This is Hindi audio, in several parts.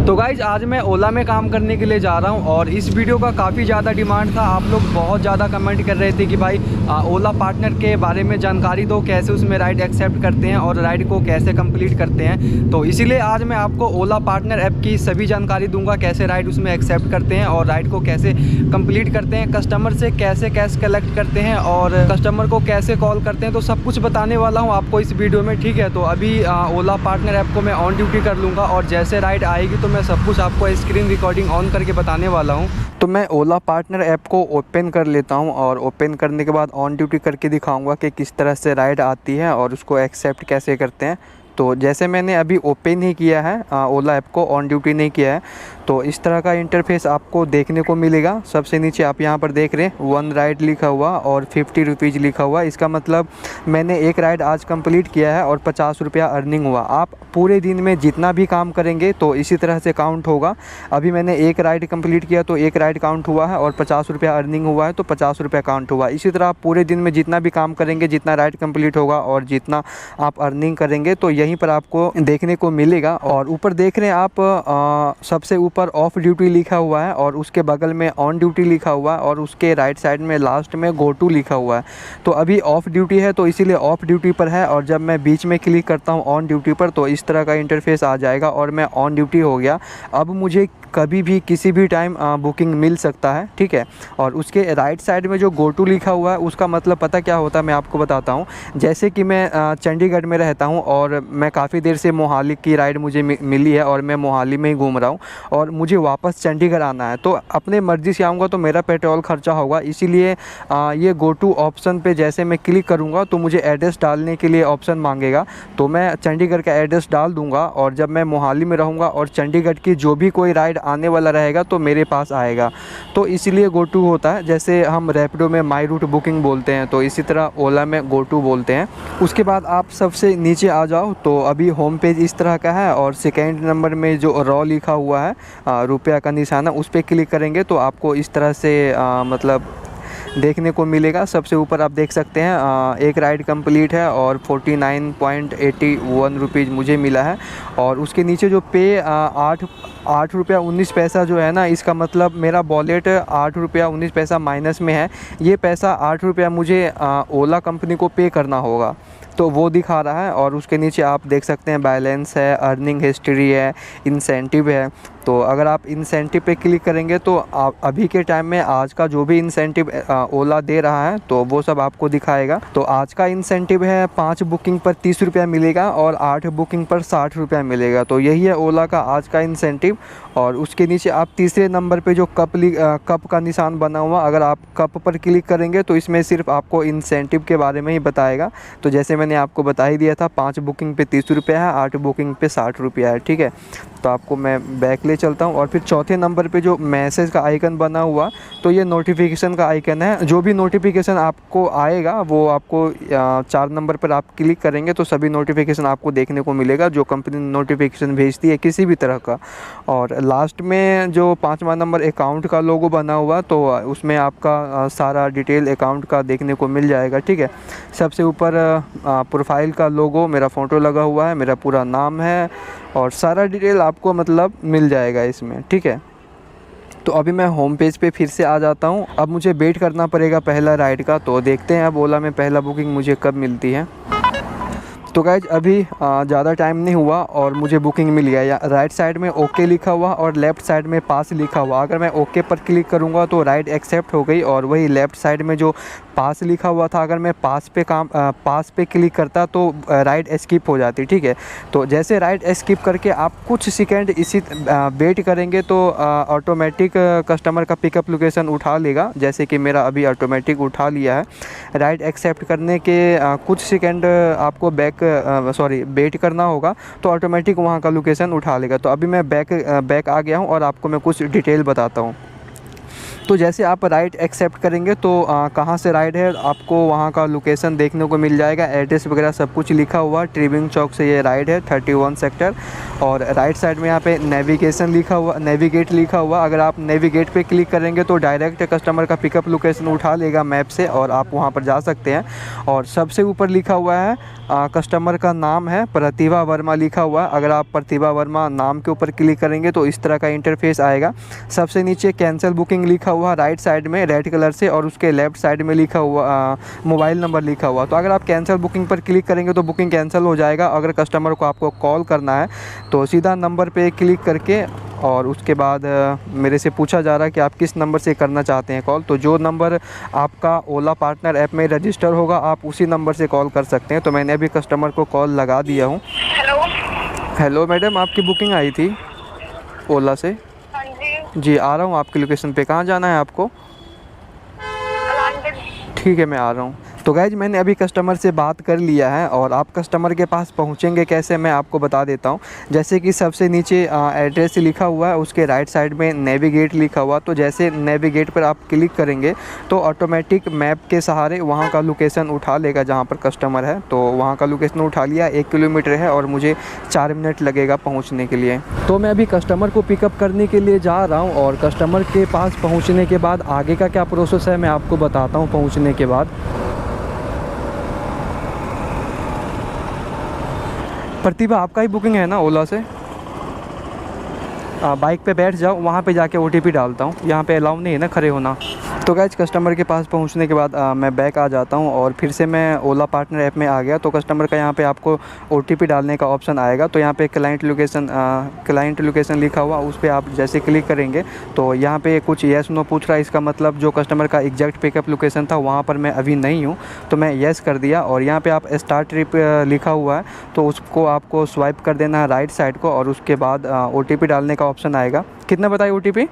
तो गाइज आज मैं ओला में काम करने के लिए जा रहा हूं और इस वीडियो का काफ़ी ज़्यादा डिमांड था। आप लोग बहुत ज़्यादा कमेंट कर रहे थे कि भाई ओला पार्टनर के बारे में जानकारी दो, कैसे उसमें राइड एक्सेप्ट करते हैं और राइड को कैसे कंप्लीट करते हैं। तो इसीलिए आज मैं आपको ओला पार्टनर ऐप की सभी जानकारी दूंगा, कैसे राइड उसमें एक्सेप्ट करते हैं और राइड को कैसे कंप्लीट करते हैं, कस्टमर से कैसे कैश कलेक्ट करते हैं और कस्टमर को कैसे कॉल करते हैं। तो सब कुछ बताने वाला हूँ आपको इस वीडियो में, ठीक है। तो अभी ओला पार्टनर ऐप को मैं ऑन ड्यूटी कर लूँगा और जैसे राइड आएगी तो मैं सब कुछ आपको स्क्रीन रिकॉर्डिंग ऑन करके बताने वाला हूँ। तो मैं ओला पार्टनर ऐप को ओपन कर लेता हूँ और ओपन करने के बाद ऑन ड्यूटी करके दिखाऊंगा कि किस तरह से राइड आती है और उसको एक्सेप्ट कैसे करते हैं। तो जैसे मैंने अभी ओपन ही किया है ओला ऐप को, ऑन ड्यूटी नहीं किया है, तो इस तरह का इंटरफेस आपको देखने को मिलेगा। सबसे नीचे आप यहाँ पर देख रहे हैं 1 राइड लिखा हुआ और 50 रुपीज़ लिखा हुआ। इसका मतलब मैंने एक राइड आज कंप्लीट किया है और 50 रुपया अर्निंग हुआ। आप पूरे दिन में जितना भी काम करेंगे तो इसी तरह से काउंट होगा। अभी मैंने एक राइड कंप्लीट किया तो एक राइड काउंट हुआ है और 50 रुपया अर्निंग हुआ है तो 50 रुपया काउंट हुआ। इसी तरह आप पूरे दिन में जितना भी काम करेंगे, जितना राइड कंप्लीट होगा और जितना आप अर्निंग करेंगे तो यहीं पर आपको देखने को मिलेगा। और ऊपर देख रहे हैं आप सबसे ऊपर ऑफ ड्यूटी लिखा हुआ है और उसके बगल में ऑन ड्यूटी लिखा हुआ है और उसके राइट साइड में लास्ट में गो टू लिखा हुआ है। तो अभी ऑफ ड्यूटी है तो इसीलिए ऑफ ड्यूटी पर है और जब मैं बीच में क्लिक करता हूँ ऑन ड्यूटी पर तो इस तरह का इंटरफेस आ जाएगा और मैं ऑन ड्यूटी हो गया। अब मुझे कभी भी किसी भी टाइम बुकिंग मिल सकता है, ठीक है। और उसके राइट साइड में जो गो टू लिखा हुआ है उसका मतलब पता क्या होता है, मैं आपको बताता हूँ। जैसे कि मैं चंडीगढ़ में रहता हूँ और मैं काफ़ी देर से मोहाली की राइड मुझे मिली है और मैं मोहाली में ही घूम रहा हूँ और मुझे वापस चंडीगढ़ आना है। तो अपने मर्ज़ी से आऊँगा तो मेरा पेट्रोल खर्चा होगा, इसीलिए ये गो टू ऑप्शन पे जैसे मैं क्लिक करूँगा तो मुझे एड्रेस डालने के लिए ऑप्शन मांगेगा। तो मैं चंडीगढ़ का एड्रेस डाल दूँगा और जब मैं मोहाली में रहूँगा और चंडीगढ़ की जो भी कोई राइड आने वाला रहेगा तो मेरे पास आएगा। तो इसीलिए गो टू होता है। जैसे हम रैपिडो में माई रूट बुकिंग बोलते हैं तो इसी तरह ओला में गो टू बोलते हैं। उसके बाद आप सबसे नीचे आ जाओ तो अभी होम पेज इस तरह का है और सेकेंड नंबर में जो रॉ लिखा हुआ है रुपया का निशाना, उस पर क्लिक करेंगे तो आपको इस तरह से मतलब देखने को मिलेगा। सबसे ऊपर आप देख सकते हैं एक राइड कंप्लीट है और 49.81 रुपीज़ मुझे मिला है। और उसके नीचे जो पे 8 रुपया 19 पैसा जो है ना, इसका मतलब मेरा वॉलेट 8 रुपया 19 पैसा माइनस में है। ये पैसा 8 रुपया मुझे ओला कंपनी को पे करना होगा, तो वो दिखा रहा है। और उसके नीचे आप देख सकते हैं बैलेंस है, अर्निंग हिस्ट्री है, इंसेंटिव है। तो अगर आप इंसेंटिव पे क्लिक करेंगे तो आप अभी के टाइम में आज का जो भी इंसेंटिव ओला दे रहा है तो वो सब आपको दिखाएगा। तो आज का इंसेंटिव है 5 बुकिंग पर 30 रुपया मिलेगा और 8 बुकिंग पर 60 रुपया मिलेगा। तो यही है ओला का आज का इंसेंटिव। और उसके नीचे आप तीसरे नंबर पे जो कप का निशान बना हुआ, अगर आप कप पर क्लिक करेंगे तो इसमें सिर्फ आपको इंसेंटिव के बारे में ही बताएगा। तो जैसे मैंने आपको बता ही दिया था, 5 बुकिंग पे 30 रुपया है, 8 बुकिंग पे 60 रुपया है, ठीक है। तो आपको मैं बैक ले चलता हूँ और फिर चौथे नंबर पे जो मैसेज का आइकन बना हुआ, तो ये नोटिफिकेशन का आइकन है। जो भी नोटिफिकेशन आपको आएगा वो आपको 4 नंबर पर आप क्लिक करेंगे तो सभी नोटिफिकेशन आपको देखने को मिलेगा जो कंपनी नोटिफिकेशन भेजती है किसी भी तरह का। और लास्ट में जो 5वां नंबर अकाउंट का लोगो बना हुआ, तो उसमें आपका सारा डिटेल अकाउंट का देखने को मिल जाएगा, ठीक है। सबसे ऊपर प्रोफाइल का लोगो, मेरा फ़ोटो लगा हुआ है, मेरा पूरा नाम है और सारा डिटेल आपको मतलब मिल जाएगा इसमें, ठीक है। तो अभी मैं होम पेज पे फिर से आ जाता हूँ। अब मुझे वेट करना पड़ेगा पहला राइड का, तो देखते हैं अब ओला में पहला बुकिंग मुझे कब मिलती है। तो गाइज अभी ज़्यादा टाइम नहीं हुआ और मुझे बुकिंग मिल गया। या राइट साइड में ओके लिखा हुआ और लेफ़्ट साइड में पास लिखा हुआ। अगर मैं ओके पर क्लिक करूँगा तो राइड एक्सेप्ट हो गई और वही लेफ़्ट साइड में जो पास लिखा हुआ था, अगर मैं पास पे क्लिक करता तो राइड स्किप हो जाती, ठीक है। तो जैसे राइड स्किप करके आप कुछ सेकंड इसी वेट करेंगे तो ऑटोमेटिक कस्टमर का पिकअप लोकेशन उठा लेगा। जैसे कि मेरा अभी ऑटोमेटिक उठा लिया है। राइड एक्सेप्ट करने के कुछ सेकंड आपको वेट करना होगा तो ऑटोमेटिक वहाँ का लोकेशन उठा लेगा। तो अभी मैं बैक आ गया हूँ और आपको मैं कुछ डिटेल बताता हूँ। तो जैसे आप राइड एक्सेप्ट करेंगे तो कहाँ से राइड है आपको वहाँ का लोकेशन देखने को मिल जाएगा, एड्रेस वगैरह सब कुछ लिखा हुआ। ट्रिबिंग चौक से ये राइड है 31 सेक्टर, और राइट साइड में यहाँ पे नेविगेशन लिखा हुआ, नेविगेट लिखा हुआ। अगर आप नेविगेट पे क्लिक करेंगे तो डायरेक्ट कस्टमर का पिकअप लोकेशन उठा लेगा मैप से और आप वहाँ पर जा सकते हैं। और सबसे ऊपर लिखा हुआ है कस्टमर का नाम है प्रतिभा वर्मा लिखा हुआ। अगर आप प्रतिभा वर्मा नाम के ऊपर क्लिक करेंगे तो इस तरह का इंटरफेस आएगा। सबसे नीचे कैंसिल बुकिंग लिखा हुआ राइट साइड में रेड कलर से, और उसके लेफ़्ट साइड में लिखा हुआ मोबाइल नंबर लिखा हुआ। तो अगर आप कैंसिल बुकिंग पर क्लिक करेंगे तो बुकिंग कैंसिल हो जाएगा। अगर कस्टमर को आपको कॉल करना है तो सीधा नंबर पे क्लिक करके, और उसके बाद मेरे से पूछा जा रहा है कि आप किस नंबर से करना चाहते हैं कॉल। तो जो नंबर आपका ओला पार्टनर ऐप में रजिस्टर होगा आप उसी नंबर से कॉल कर सकते हैं। तो मैंने अभी कस्टमर को कॉल लगा दिया हूँ। हेलो मैडम, आपकी बुकिंग आई थी ओला से। हाँ जी। जी आ रहा हूँ आपकी लोकेशन पे। कहाँ जाना है आपको? ठीक है मैं आ रहा हूँ। तो गाइज मैंने अभी कस्टमर से बात कर लिया है, और आप कस्टमर के पास पहुँचेंगे कैसे मैं आपको बता देता हूँ। जैसे कि सबसे नीचे एड्रेस लिखा हुआ है, उसके राइट साइड में नेविगेट लिखा हुआ। तो जैसे नेविगेट पर आप क्लिक करेंगे तो ऑटोमेटिक मैप के सहारे वहाँ का लोकेशन उठा लेगा जहाँ पर कस्टमर है। तो वहाँ का लोकेशन उठा लिया, 1 किलोमीटर है और मुझे 4 मिनट लगेगा पहुँचने के लिए। तो मैं अभी कस्टमर को पिकअप करने के लिए जा रहा हूँ, और कस्टमर के पास पहुँचने के बाद आगे का क्या प्रोसेस है मैं आपको बताता हूँ पहुँचने के बाद। प्रतिभा आपका ही बुकिंग है ना ओला से? बाइक पे बैठ जाओ, वहाँ पे जाके OTP डालता हूँ। यहाँ पे अलाउ नहीं है ना खड़े होना। तो गाइज कस्टमर के पास पहुँचने के बाद मैं बैक आ जाता हूँ, और फिर से मैं ओला पार्टनर ऐप में आ गया। तो कस्टमर का यहाँ पे आपको OTP डालने का ऑप्शन आएगा। तो यहाँ पे क्लाइंट लोकेशन लिखा हुआ, उस पर आप जैसे क्लिक करेंगे तो यहाँ पे कुछ येस नो पूछ रहा है। इसका मतलब जो कस्टमर का एग्जैक्ट पिकअप लोकेशन था वहाँ पर मैं अभी नहीं हूँ, तो मैं येस कर दिया। और यहाँ पर आप स्टार्ट ट्रिप लिखा हुआ है, तो उसको आपको स्वाइप कर देना है राइट साइड को, और उसके बाद OTP डालने का ऑप्शन आएगा। कितना बताइए OTP?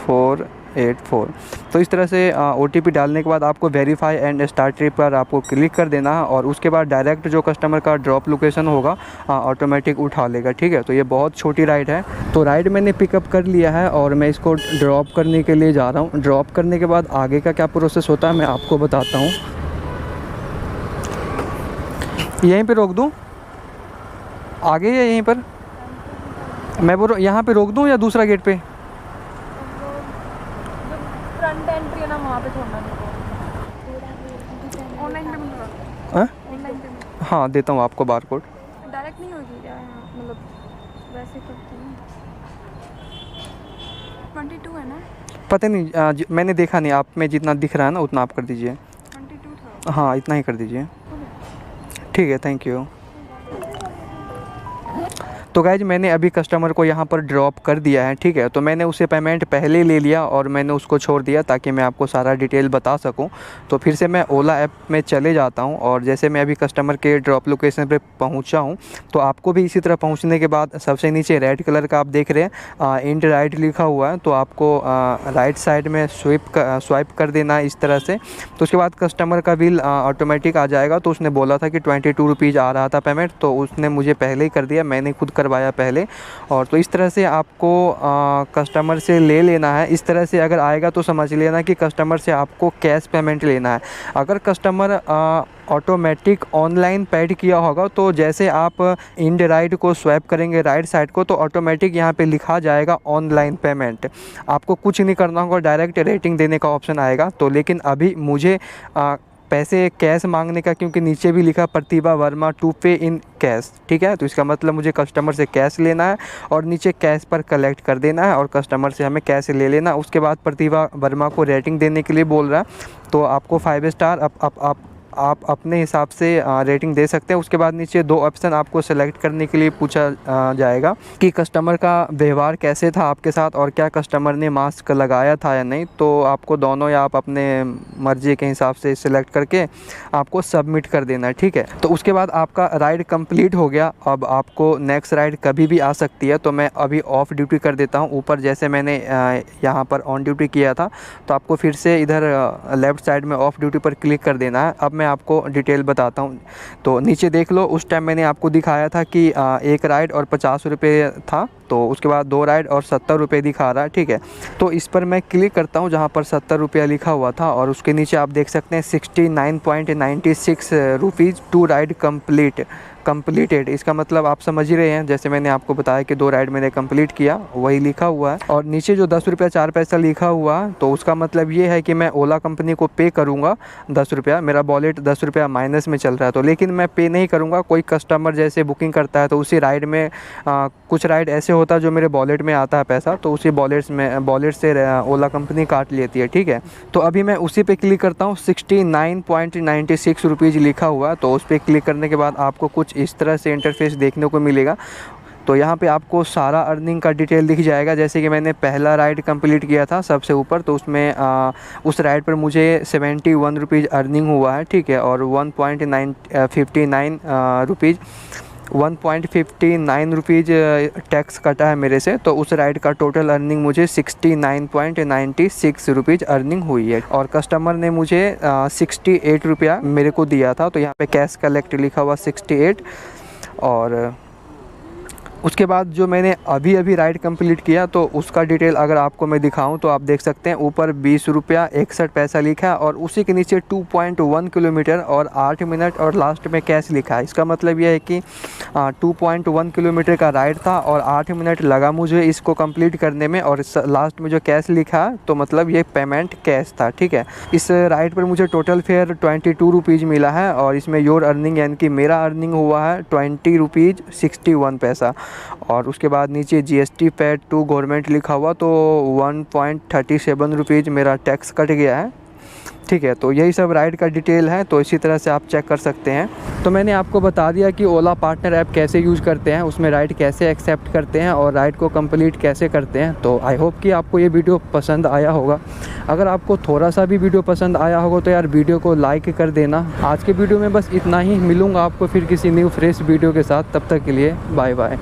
2484। तो इस तरह से OTP डालने के बाद आपको वेरीफाई एंड स्टार्ट ट्रिप पर आपको क्लिक कर देना है, और उसके बाद डायरेक्ट जो कस्टमर का ड्रॉप लोकेशन होगा ऑटोमेटिक उठा लेगा। ठीक है, तो ये बहुत छोटी राइड है। तो राइड मैंने पिकअप कर लिया है और मैं इसको ड्रॉप करने के लिए जा रहा हूँ। ड्रॉप करने के बाद आगे का क्या प्रोसेस होता है मैं आपको बताता हूँ। यहीं पर रोक दूँ आगे या यहीं पर? मैं बोल रहा हूँ यहाँ पे रोक दूँ या दूसरा गेट पे? फ्रंट एंट्री है ना वहाँ पे छोड़ना है। ऑनलाइन पेमेंट होगा? Online payment? हाँ देता हूँ आपको बार कोड। डायरेक्ट नहीं होगी क्या? मतलब वैसे करते हैं। 22 है ना? पता नहीं मैंने देखा नहीं, आप में जितना दिख रहा है ना उतना आप कर दीजिए। 22 था। हाँ इतना ही कर दीजिए। ठीक है, थैंक यू। तो गाइज मैंने अभी कस्टमर को यहाँ पर ड्रॉप कर दिया है। ठीक है, तो मैंने उसे पेमेंट पहले ले लिया और मैंने उसको छोड़ दिया ताकि मैं आपको सारा डिटेल बता सकूँ। तो फिर से मैं ओला ऐप में चले जाता हूँ, और जैसे मैं अभी कस्टमर के ड्रॉप लोकेशन पे पहुँचा हूँ तो आपको भी इसी तरह पहुँचने के बाद सबसे नीचे रेड कलर का आप देख रहे हैं इंड राइट लिखा हुआ है, तो आपको राइट साइड में स्वाइप कर देना है इस तरह से। तो उसके बाद कस्टमर का बिल ऑटोमेटिक आ जाएगा। तो उसने बोला था कि 22 रुपीज़ आ रहा था पेमेंट, तो उसने मुझे पहले ही कर दिया, मैंने खुद करवाया पहले। और तो इस तरह से आपको कस्टमर से ले लेना है। इस तरह से अगर आएगा तो समझ लेना कि कस्टमर से आपको कैश पेमेंट लेना है। अगर कस्टमर ऑटोमेटिक ऑनलाइन पेड किया होगा तो जैसे आप इंड राइट को स्वैप करेंगे राइट साइड को तो ऑटोमेटिक यहाँ पे लिखा जाएगा ऑनलाइन पेमेंट। आपको कुछ नहीं करना होगा, डायरेक्ट रेटिंग देने का ऑप्शन आएगा। तो लेकिन अभी मुझे पैसे कैश मांगने का, क्योंकि नीचे भी लिखा प्रतिभा वर्मा टू पे इन कैश। ठीक है, तो इसका मतलब मुझे कस्टमर से कैश लेना है और नीचे कैश पर कलेक्ट कर देना है, और कस्टमर से हमें कैश ले लेना। उसके बाद प्रतिभा वर्मा को रेटिंग देने के लिए बोल रहा है, तो आपको 5 स्टार आप अपने हिसाब से रेटिंग दे सकते हैं। उसके बाद नीचे 2 ऑप्शन आपको सेलेक्ट करने के लिए पूछा जाएगा कि कस्टमर का व्यवहार कैसे था आपके साथ और क्या कस्टमर ने मास्क लगाया था या नहीं। तो आपको दोनों या आप अपने मर्जी के हिसाब से सिलेक्ट करके आपको सबमिट कर देना है। ठीक है, तो उसके बाद आपका राइड कंप्लीट हो गया। अब आपको नेक्स्ट राइड कभी भी आ सकती है, तो मैं अभी ऑफ ड्यूटी कर देता हूँ। ऊपर जैसे मैंने यहाँ पर ऑन ड्यूटी किया था, तो आपको फिर से इधर लेफ़्ट साइड में ऑफ ड्यूटी पर क्लिक कर देना है। अब मैं आपको डिटेल बताता हूँ। तो नीचे देख लो, उस टाइम मैंने आपको दिखाया था कि एक राइड और 50 रुपये था, तो उसके बाद 2 राइड और 70 रुपये दिखा रहा है, ठीक है। तो इस पर मैं क्लिक करता हूँ जहाँ पर 70 रुपया लिखा हुआ था, और उसके नीचे आप देख सकते हैं 69.96 रुपीज़ 2 राइड कंप्लीटेड। इसका मतलब आप समझ ही रहे हैं, जैसे मैंने आपको बताया कि 2 राइड मैंने कंप्लीट किया, वही लिखा हुआ है। और नीचे जो 10 रुपया 4 पैसा लिखा हुआ, तो उसका मतलब ये है कि मैं ओला कंपनी को पे करूँगा 10 रुपया। मेरा वॉलेट 10 रुपया माइनस में चल रहा है, तो लेकिन मैं पे नहीं करूँगा। कोई कस्टमर जैसे बुकिंग करता है तो उसी राइड में कुछ राइड ऐसे होता है जो मेरे वॉलेट में आता है पैसा, तो उसी वॉलेट से ओला कंपनी काट लेती है, ठीक है। तो अभी मैं उसी पे क्लिक करता हूँ, 69.96 रुपीज़ लिखा हुआ, तो उस पर क्लिक करने के बाद आपको कुछ इस तरह से इंटरफेस देखने को मिलेगा। तो यहाँ पे आपको सारा अर्निंग का डिटेल दिख जाएगा। जैसे कि मैंने पहला राइड कंप्लीट किया था सबसे ऊपर, तो उसमें उस राइड पर मुझे 71 रुपीज़ अर्निंग हुआ है, ठीक है। और 1.59 रुपीज़ टैक्स कटा है मेरे से, तो उस राइड का टोटल अर्निंग मुझे 69.96 रुपीज़ अर्निंग हुई है। और कस्टमर ने मुझे 68 रुपया मेरे को दिया था, तो यहाँ पे कैश कलेक्ट लिखा हुआ 68। और उसके बाद जो मैंने अभी राइड कंप्लीट किया, तो उसका डिटेल अगर आपको मैं दिखाऊं तो आप देख सकते हैं ऊपर 20 रुपया 61 पैसा लिखा है, और उसी के नीचे 2.1 किलोमीटर और 8 मिनट और लास्ट में कैश लिखा है। इसका मतलब यह है कि 2.1 किलोमीटर का राइड था और 8 मिनट लगा मुझे इसको कंप्लीट करने में, और लास्ट में जो कैश लिखा है तो मतलब ये पेमेंट कैश था, ठीक है। इस राइड पर मुझे टोटल फेयर 22 रुपीज़ मिला है, और इसमें योर अर्निंग यानी कि मेरा अर्निंग हुआ है 20 रुपीज़ 61 पैसा। और उसके बाद नीचे GST पेड टू गवर्नमेंट लिखा हुआ, तो 1.37 रुपीज़ मेरा टैक्स कट गया है, ठीक है। तो यही सब राइड का डिटेल है, तो इसी तरह से आप चेक कर सकते हैं। तो मैंने आपको बता दिया कि ओला पार्टनर ऐप कैसे यूज़ करते हैं, उसमें राइड कैसे एक्सेप्ट करते हैं और राइड को कंप्लीट कैसे करते हैं। तो आई होप कि आपको ये वीडियो पसंद आया होगा। अगर आपको थोड़ा सा भी वीडियो पसंद आया होगा तो यार वीडियो को लाइक कर देना। आज के वीडियो में बस इतना ही, मिलूँगा आपको फिर किसी न्यू फ्रेश वीडियो के साथ। तब तक के लिए बाय बाय।